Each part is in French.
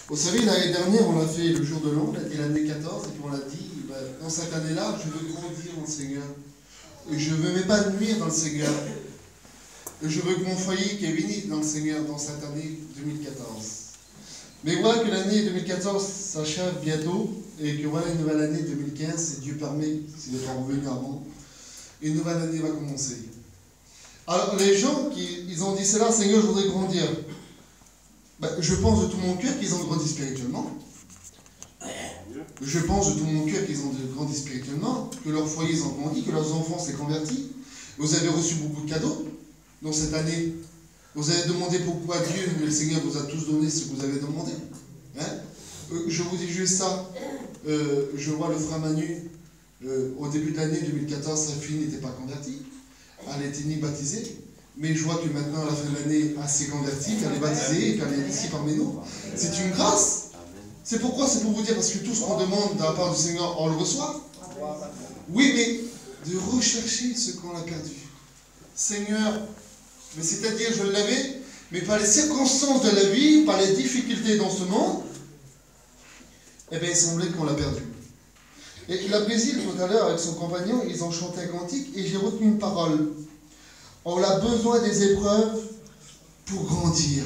Vous savez, l'année dernière, on a fait le jour de l'an, on a dit l'année 14, et puis on a dit, dans cette année-là, je veux grandir dans le Seigneur. Et je veux m'épanouir dans le Seigneur. Et je veux que mon foyer qui est béni dans le Seigneur dans cette année 2014. Mais voilà que l'année 2014 s'achève bientôt, et que voilà une nouvelle année 2015, si Dieu permet, s'il n'est pas revenu avant, une nouvelle année va commencer. Alors les gens ils ont dit cela, Seigneur, je voudrais grandir. Je pense de tout mon cœur qu'ils ont grandi spirituellement. Je pense de tout mon cœur qu'ils ont grandi spirituellement, que leur foyer ils ont grandi, que leurs enfants s'est convertis. Vous avez reçu beaucoup de cadeaux dans cette année. Vous avez demandé pourquoi Dieu, mais le Seigneur vous a tous donné ce que vous avez demandé. Je vous dis juste ça. Je vois le frère Manu, au début de l'année 2014, sa fille n'était pas convertie. Elle n'était ni baptisée. Mais je vois que maintenant, à la fin de l'année, elle s'est convertie, qu'elle est baptisée, et qu'elle est ici parmi nous. C'est une grâce. C'est pourquoi, c'est pour vous dire, parce que tout ce qu'on demande de la part du Seigneur, on le reçoit. Oui, mais de rechercher ce qu'on a perdu. Seigneur, mais c'est-à-dire, je l'avais, mais par les circonstances de la vie, par les difficultés dans ce monde, eh bien, il semblait qu'on l'a perdu. Et la Brésil, tout à l'heure, avec son compagnon, ils ont chanté un cantique, et j'ai retenu une parole. On a besoin des épreuves pour grandir.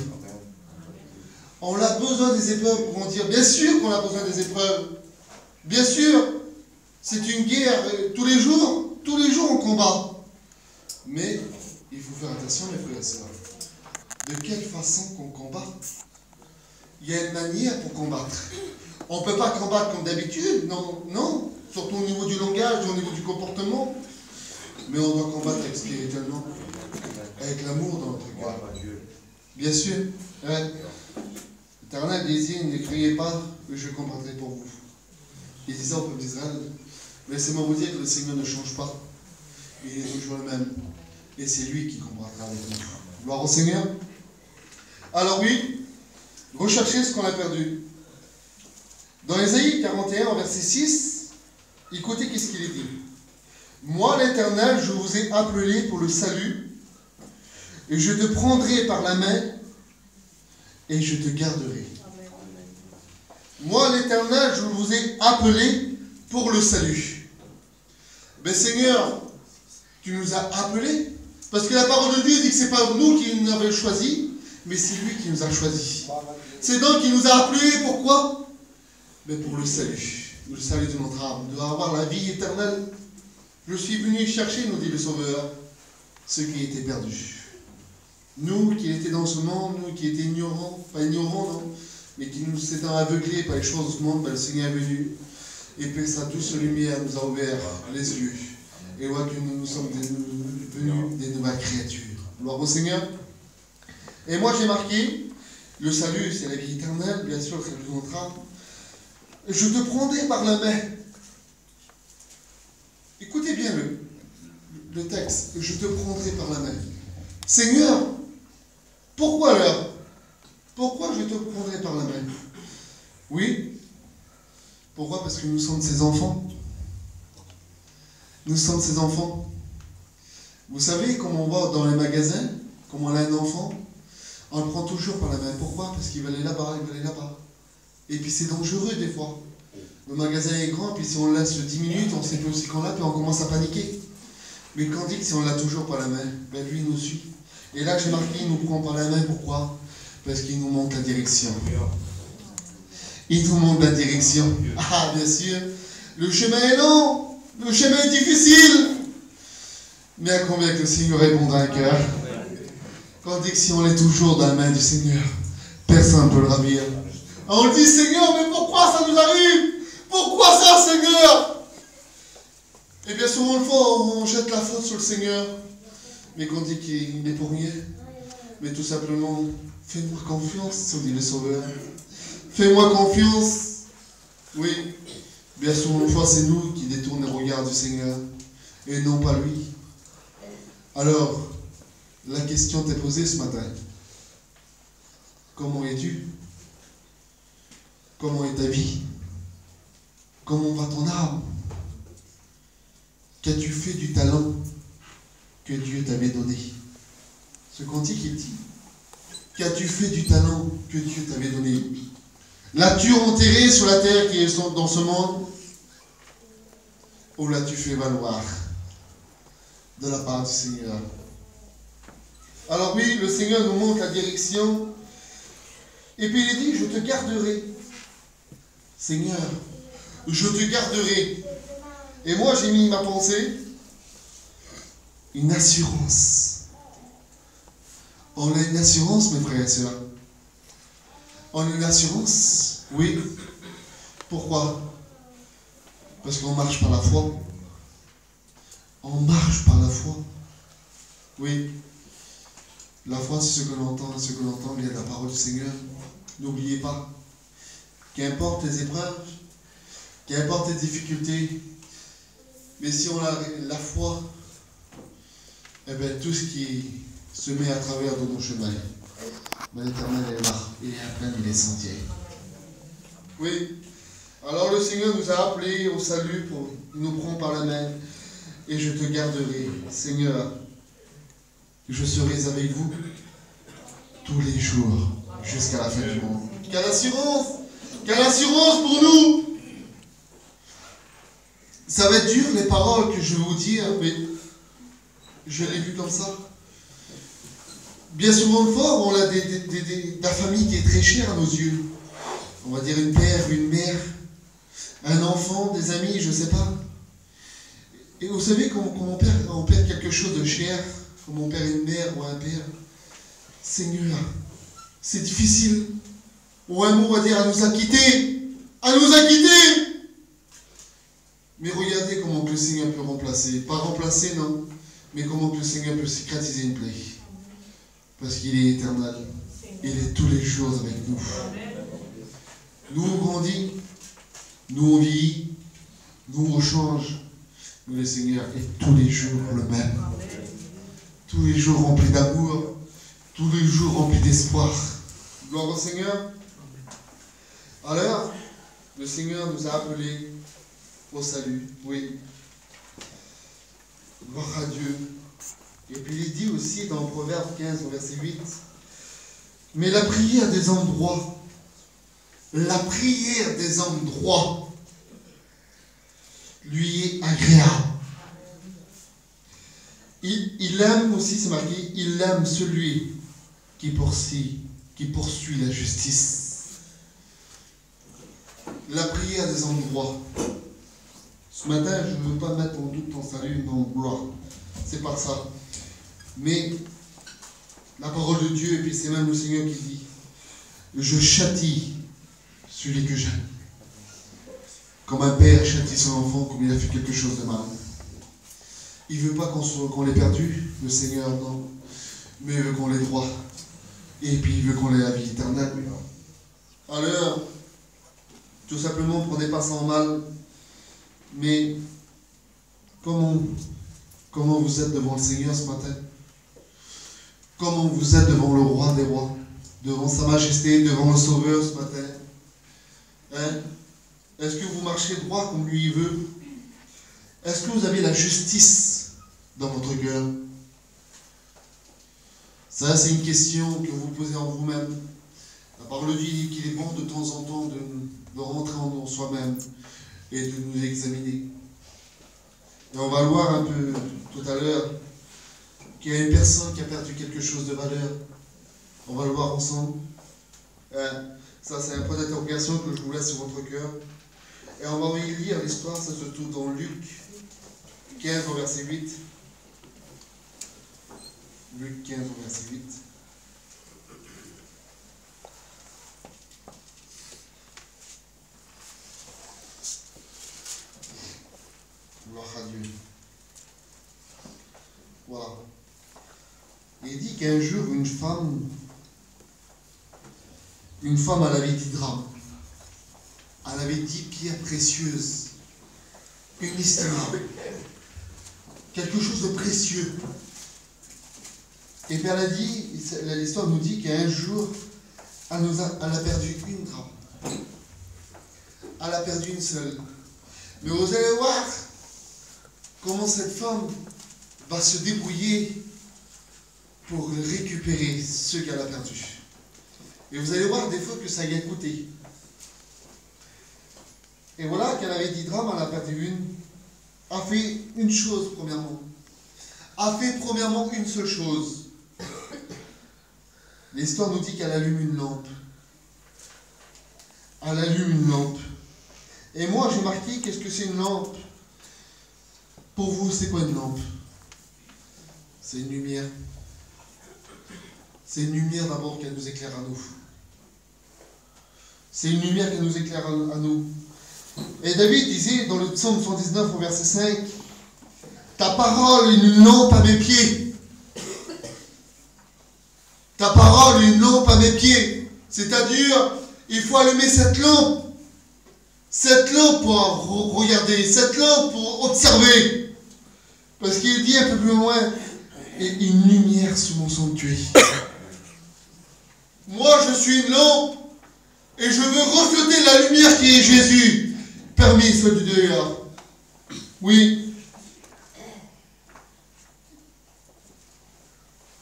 On a besoin des épreuves pour grandir. Bien sûr qu'on a besoin des épreuves. Bien sûr, c'est une guerre. Tous les jours on combat. Mais il faut faire attention, mes frères et sœurs. De quelle façon qu'on combat? Il y a une manière pour combattre. On ne peut pas combattre comme d'habitude, non. Surtout au niveau du langage, au niveau du comportement. Mais on doit combattre spirituellement. Avec l'amour dans notre cœur. Bien sûr. L'Éternel disait, ne criez pas, que je combattrai pour vous. Il disait au peuple d'Israël, laissez-moi vous dire que le Seigneur ne change pas. Il est toujours le même. Et c'est lui qui combattra avec nous. Gloire au Seigneur. Alors oui, recherchez ce qu'on a perdu. Dans Ésaïe 41, verset 6, écoutez qu'est-ce qu'il est dit. Moi, l'Éternel, je vous ai appelé pour le salut, et je te prendrai par la main, et je te garderai. Moi, l'Éternel, je vous ai appelé pour le salut. Mais Seigneur, tu nous as appelés, parce que la parole de Dieu dit que ce n'est pas nous qui nous avons choisis, mais c'est lui qui nous a choisis. C'est donc qui nous a appelés, pourquoi? Mais pour le salut de notre âme, de avoir la vie éternelle. Je suis venu chercher, nous dit le Sauveur, ceux qui étaient perdus. Nous qui étions dans ce monde, nous qui étions ignorants, pas ignorants, non, mais qui nous étions aveuglés par les choses de ce monde, le Seigneur est venu, et puis sa douce lumière nous a ouvert les yeux. Et voit que nous sommes devenus des nouvelles créatures. Gloire au Seigneur. Et moi j'ai marqué, le salut c'est la vie éternelle, bien sûr, c'est le notre âme. Je te prendrai par la main. Écoutez bien le texte. Je te prendrai par la main. Seigneur, pourquoi alors? Pourquoi je te prendrai par la main? Oui. Pourquoi? Parce que nous sommes ses enfants. Nous sommes ses enfants. Vous savez, comme on va dans les magasins, comme on a un enfant, on le prend toujours par la main. Pourquoi? Parce qu'il va aller là-bas, il va aller là-bas. Et puis c'est dangereux des fois. Le magasin est grand, puis si on le laisse 10 minutes, on ne sait plus aussi qu'on l'a, puis on commence à paniquer. Mais quand on dit que si on l'a toujours par la main, ben lui nous suit. Et là j'ai marqué, il nous prend par la main, pourquoi? Parce qu'il nous montre la direction. Il nous montre la direction. Ah bien sûr, le chemin est long, le chemin est difficile. Mais à combien que le Seigneur répondra à un cœur? Quand on dit que si on est toujours dans la main du Seigneur, personne ne peut le ravir. On dit, Seigneur, mais pourquoi ça nous arrive? Pourquoi ça, Seigneur? Et bien souvent, le fois, on jette la faute sur le Seigneur. Mais qu'on dit qu'il n'est pour rien. Mais tout simplement, fais-moi confiance, dit le Sauveur. Fais-moi confiance. Oui, bien souvent, le fois, c'est nous qui détournons le regard du Seigneur. Et non pas lui. Alors, la question t'est posée ce matin. Comment es-tu? Comment est ta vie? Comment va ton âme? Qu'as-tu fait du talent que Dieu t'avait donné? Ce cantique, il dit, qu'as-tu fait du talent que Dieu t'avait donné? L'as-tu enterré sur la terre qui est dans ce monde? Ou l'as-tu fait valoir de la part du Seigneur? Alors oui, le Seigneur nous montre la direction. Et puis il dit, je te garderai. Seigneur, je te garderai. Et moi, j'ai mis ma pensée, une assurance. On a une assurance, mes frères et sœurs. On a une assurance, oui. Pourquoi? Parce qu'on marche par la foi. On marche par la foi. Oui. La foi, c'est ce que l'on entend, ce que l'on entend vient de la parole du Seigneur. N'oubliez pas, qu'importe les épreuves, qu'importe les difficultés, mais si on a la foi, eh bien, tout ce qui se met à travers de nos chemins, ben, l'Éternel est là, il est à plein des sentiers. Oui. Alors le Seigneur nous a appelés au salut, il nous prend par la main, et je te garderai, Seigneur. Je serai avec vous tous les jours jusqu'à la fin du monde. Quelle assurance! Quelle assurance pour nous! Ça va être dur les paroles que je vais vous dire, mais je l'ai vu comme ça. Bien souvent fort, on a la famille qui est très chère à nos yeux. On va dire une père, une mère, un enfant, des amis, je ne sais pas. Et vous savez, quand on perd quelque chose de cher, comme on perd une mère ou un père, Seigneur, c'est difficile. Ou un mot, on va dire, elle nous a quittés. Elle nous a quittés. Mais regardez comment que le Seigneur peut remplacer. Pas remplacer, non. Mais comment que le Seigneur peut cicatriser une plaie. Parce qu'il est éternel. Il est tous les jours avec nous. Nous, on grandit. Nous, on vieillit. Nous, on change. Mais le Seigneur est tous les jours le même. Tous les jours remplis d'amour. Tous les jours remplis d'espoir. Gloire au Seigneur. Alors, le Seigneur nous a appelés au salut. Oui. Gloire à Dieu. Et puis il dit aussi dans Proverbe 15, verset 8, mais la prière des hommes droits, la prière des hommes droits lui est agréable. Il aime aussi, c'est marqué, il aime celui qui poursuit la justice. La prière des hommes droits. Ce matin, je ne veux pas mettre en doute ton salut, non, gloire. C'est pas ça. Mais la parole de Dieu, et puis c'est même le Seigneur qui dit, je châtie celui que j'aime. Comme un père châtie son enfant, comme il a fait quelque chose de mal. Il ne veut pas qu'on l'ait perdu, le Seigneur, non. Mais il veut qu'on l'ait droit. Et puis il veut qu'on ait la vie éternelle. Alors, tout simplement, prenez pas ça en mal. Mais comment vous êtes devant le Seigneur ce matin? Comment vous êtes devant le roi des rois? Devant sa majesté, devant le Sauveur ce matin? Hein? Est-ce que vous marchez droit comme lui il veut? Est-ce que vous avez la justice dans votre cœur? Ça, c'est une question que vous posez en vous-même. La parole de Dieu dit qu'il est bon de temps en temps de rentrer en soi-même et de nous examiner. Et on va le voir un peu tout à l'heure, qu'il y a une personne qui a perdu quelque chose de valeur. On va le voir ensemble. Ça, c'est un point d'interrogation que je vous laisse sur votre cœur. Et on va y lire l'histoire, ça se trouve dans Luc 15, verset 8. Luc 15, verset 8. Gloire à Dieu. Voilà. Il dit qu'un jour, une femme elle avait 10 grammes. Elle avait 10 pierres précieuses. Inestimable. Quelque chose de précieux. Et puis elle a dit, l'histoire nous dit qu'un jour, elle a perdu 1 gramme. Elle a perdu une seule. Mais vous allez voir comment cette femme va se débrouiller pour récupérer ce qu'elle a perdu. Et vous allez voir des fois que ça y a coûté. Et voilà qu'elle avait 10 drames, elle a perdu une. A fait une chose, premièrement. A fait premièrement une seule chose. L'histoire nous dit qu'elle allume une lampe. Elle allume une lampe. Et moi, j'ai marqué, qu'est-ce que c'est une lampe? Pour vous, c'est quoi une lampe? C'est une lumière. C'est une lumière d'abord qui nous éclaire à nous. C'est une lumière qui nous éclaire à nous. Et David disait dans le psaume 119 au verset 5, ta parole est une lampe à mes pieds. Ta parole est une lampe à mes pieds. C'est-à-dire, il faut allumer cette lampe. Cette lampe pour regarder, cette lampe pour observer. Parce qu'il dit un peu plus loin, et une lumière sur mon sanctuaire. Moi, je suis une lampe et je veux refléter la lumière qui est Jésus, parmi ceux du dehors. Oui.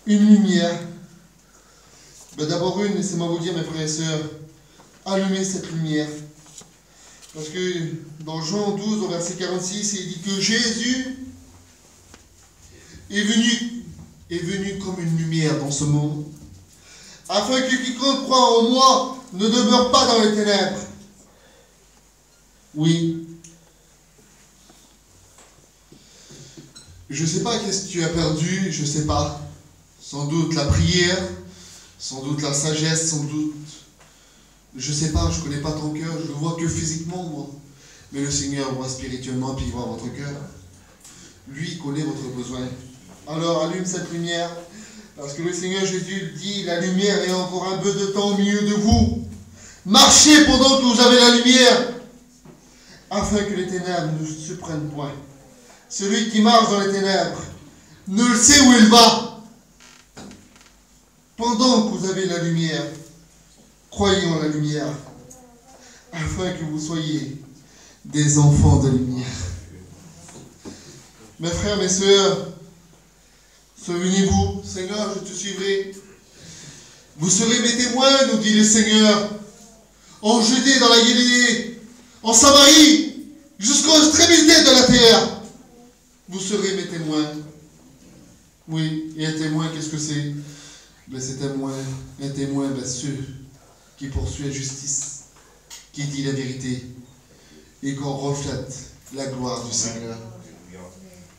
Une lumière. Ben d'abord laissez-moi vous dire, mes frères et sœurs, allumez cette lumière. Parce que dans Jean 12, au verset 46, il dit que Jésus est venu comme une lumière dans ce monde, afin que quiconque croit en moi ne demeure pas dans les ténèbres. Oui. Je ne sais pas qu'est-ce que tu as perdu, je ne sais pas. Sans doute la prière, sans doute la sagesse, sans doute. Je ne sais pas, je ne connais pas ton cœur, je ne le vois que physiquement, moi. Mais le Seigneur voit spirituellement, puis il voit votre cœur. Lui connaît votre besoin. Alors allume cette lumière, parce que le Seigneur Jésus dit, la lumière est encore un peu de temps au milieu de vous. Marchez pendant que vous avez la lumière, afin que les ténèbres ne se prennent point. Celui qui marche dans les ténèbres ne le sait où il va. Pendant que vous avez la lumière, croyez en la lumière, afin que vous soyez des enfants de lumière. Mes frères, mes sœurs, souvenez-vous, Seigneur, je te suivrai. Vous serez mes témoins, nous dit le Seigneur, en Judée, dans la Galilée, en Samarie, jusqu'aux extrémités de la terre. Vous serez mes témoins. Oui, et un témoin, qu'est-ce que c'est? Ben, c'est un témoin, ben, ceux qui poursuivent la justice, qui dit la vérité, et qu'on reflète la gloire du Seigneur.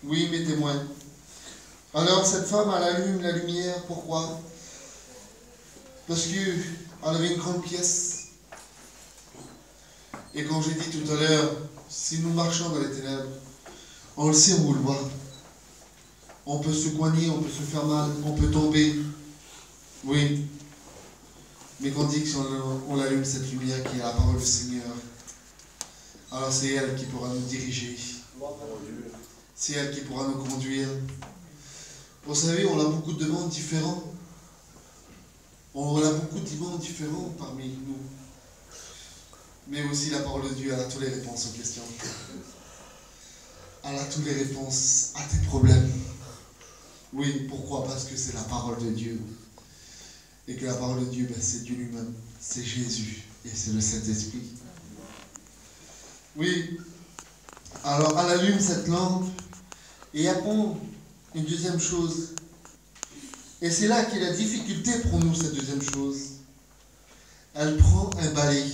Oui, mes témoins. Alors, cette femme, elle allume la lumière. Pourquoi? Parce qu'elle avait une grande pièce. Et comme j'ai dit tout à l'heure, si nous marchons dans les ténèbres, on le sait où on le voit. On peut se coigner, on peut se faire mal, on peut tomber. Oui. Mais qu'on dit qu'on allume cette lumière qui est la parole du Seigneur, alors c'est elle qui pourra nous diriger. C'est elle qui pourra nous conduire. Vous savez, on a beaucoup de demandes différentes. On a beaucoup de demandes différentes parmi nous. Mais aussi la parole de Dieu, elle a toutes les réponses aux questions. Elle a toutes les réponses à tes problèmes. Oui, pourquoi? Parce que c'est la parole de Dieu. Et que la parole de Dieu, ben, c'est Dieu lui-même. C'est Jésus. Et c'est le Saint-Esprit. Oui. Alors, elle allume cette lampe. Et apprend une deuxième chose. Et c'est là qu'est la difficulté pour nous, cette deuxième chose. Elle prend un balai.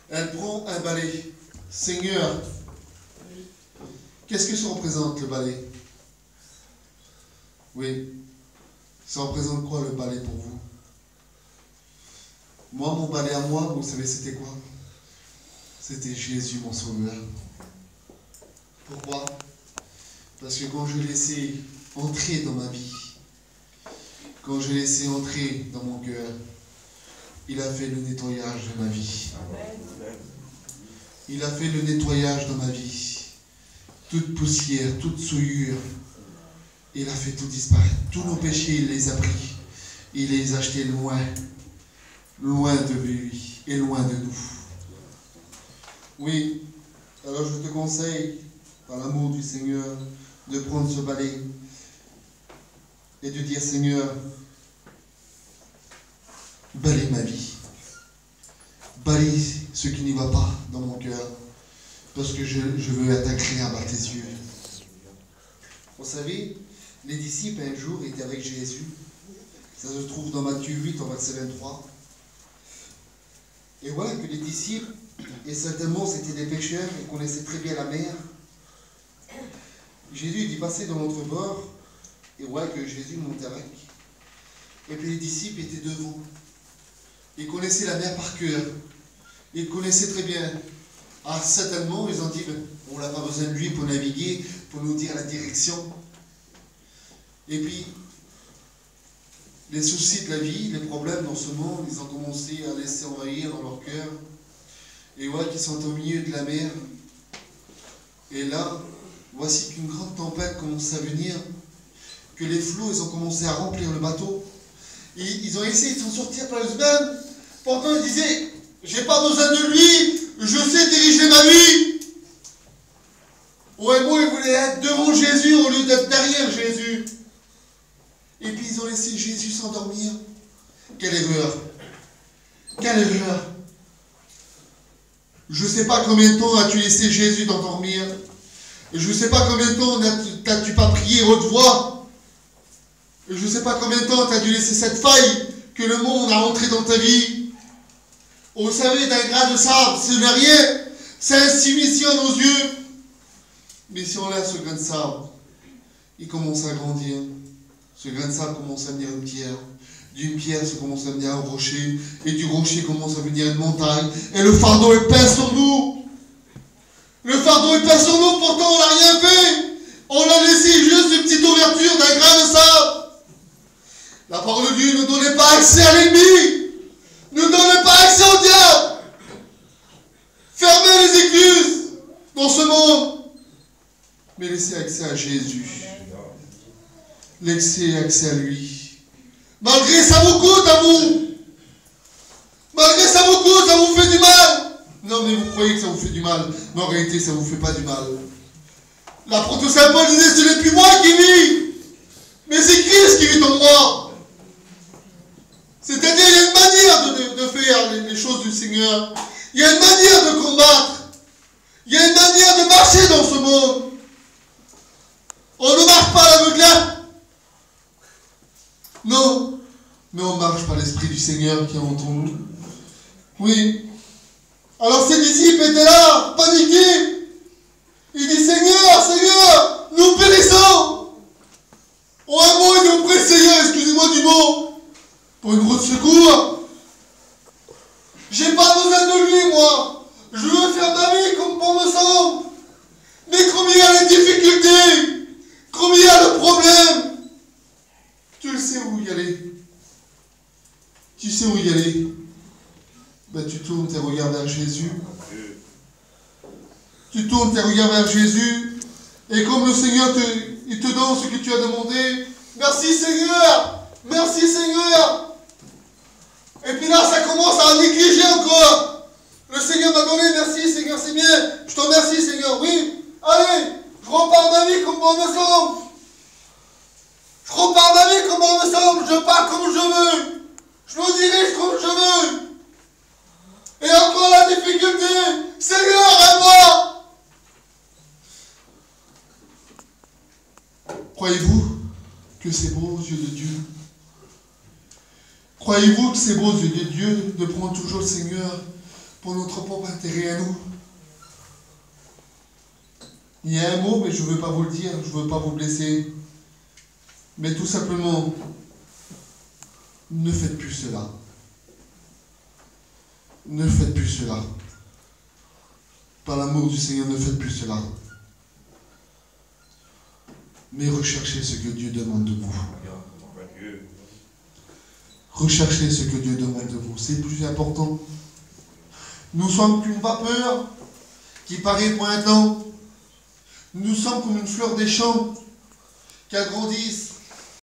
Elle prend un balai. Seigneur, qu'est-ce que ça représente, le balai? Oui. Ça représente quoi, le balai, pour vous? Moi, mon balai à moi, vous savez, c'était quoi? C'était Jésus, mon sauveur. Pourquoi? Parce que quand je l'ai laissé entrer dans ma vie, quand je l'ai laissé entrer dans mon cœur, il a fait le nettoyage de ma vie. Il a fait le nettoyage de ma vie. Toute poussière, toute souillure, il a fait tout disparaître. Tous nos péchés, il les a pris. Il les a jetés loin. Loin de lui et loin de nous. Oui, alors je te conseille, par l'amour du Seigneur, de prendre ce balai et de dire, Seigneur, balaye ma vie. Balaye ce qui n'y va pas dans mon cœur, parce que je veux être agréable à tes yeux. Vous savez, les disciples un jour étaient avec Jésus. Ça se trouve dans Matthieu 8, en verset 23. Et voilà que les disciples, et certainement c'était des pêcheurs, ils connaissaient très bien la mer. Jésus dit passer dans l'autre bord, et voilà que Jésus montait avec. Et puis les disciples étaient devant. Ils connaissaient la mer par cœur. Ils connaissaient très bien. Ah, certainement, ils ont dit, on n'a pas besoin de lui pour naviguer, pour nous dire la direction. Et puis, les soucis de la vie, les problèmes dans ce monde, ils ont commencé à laisser envahir dans leur cœur. Et voilà qu'ils sont au milieu de la mer. Et là, voici qu'une grande tempête commence à venir, que les flots, ils ont commencé à remplir le bateau. Et ils ont essayé de s'en sortir par eux-mêmes. Pourtant, ils disaient, j'ai pas besoin de lui, je sais diriger ma vie. Ouais, moi, ils voulaient être devant Jésus au lieu d'être derrière Jésus. Et puis, ils ont laissé Jésus s'endormir. Quelle erreur! Quelle erreur! Je ne sais pas combien de temps as-tu laissé Jésus t'endormir. Je ne sais pas combien de temps n'as-tu pas prié haute voix. Je ne sais pas combien de temps tu as dû laisser cette faille que le monde a entrée dans ta vie. Vous savez, d'un grain de sable, ce n'est rien. C'est insignifiant à nos yeux. Mais si on laisse ce grain de sable, il commence à grandir. Ce grain de sable commence à devenir une pierre. D'une pierre, ça commence à devenir un rocher. Et du rocher commence à devenir une montagne. Et le fardeau est pèse sur nous. Le fardeau est pèse sur nous, pourtant on n'a rien fait. On a laissé juste une petite ouverture d'un grain de sable. La parole de Dieu ne donnait pas accès à l'ennemi. Ne donnez pas accès au diable. Fermez les écluses dans ce monde. Mais laissez accès à Jésus. Laissez accès à lui. Malgré ça vous coûte à vous. Malgré ça vous coûte, ça vous fait du mal. Non mais vous croyez que ça vous fait du mal. Mais en réalité ça ne vous fait pas du mal. L'apôtre Saint Paul disait, ce n'est plus moi qui vis. Mais c'est Christ qui vit en moi. C'est-à-dire, il y a une manière de faire les choses du Seigneur. Il y a une manière de combattre. Il y a une manière de marcher dans ce monde. On ne marche pas à l'aveuglette. Non. Mais on marche par l'Esprit du Seigneur qui est en nous. Oui. Alors ces disciples étaient là, paniqués. Ils disent, Seigneur, Seigneur, nous périssons. Oh, un mot, ils nous prient, Seigneur, excusez-moi du mot. Pour une route de secours. J'ai pas besoin de lui, moi. Je veux faire ma vie comme bon me semble. Mais combien il y a les difficultés, combien il y a le problème. Tu le sais où y aller. Tu sais où y aller. Ben, tu tournes tes regards vers Jésus. Tu tournes tes regards vers Jésus. Et comme le Seigneur il te donne ce que tu as demandé. Merci Seigneur. Merci Seigneur. Et puis là, ça commence à négliger encore. Le Seigneur m'a donné, merci Seigneur, c'est bien. Je te remercie Seigneur, oui. Allez, je repars ma vie comme bon me semble. Je repars ma vie comme bon me semble. Je pars comme je veux. Je me dirige comme je veux. Et encore la difficulté. Seigneur, aide-moi. Croyez-vous que c'est beau aux yeux de Dieu? Croyez-vous que c'est beau aux yeux de Dieu de prendre toujours le Seigneur pour notre propre intérêt à nous? Il y a un mot, mais je ne veux pas vous le dire, je ne veux pas vous blesser. Mais tout simplement, ne faites plus cela. Ne faites plus cela. Par l'amour du Seigneur, ne faites plus cela. Mais recherchez ce que Dieu demande de vous. Recherchez ce que Dieu demande de vous. C'est le plus important. Nous sommes qu'une vapeur qui paraît pour un temps. Nous sommes comme une fleur des champs qui agrandissent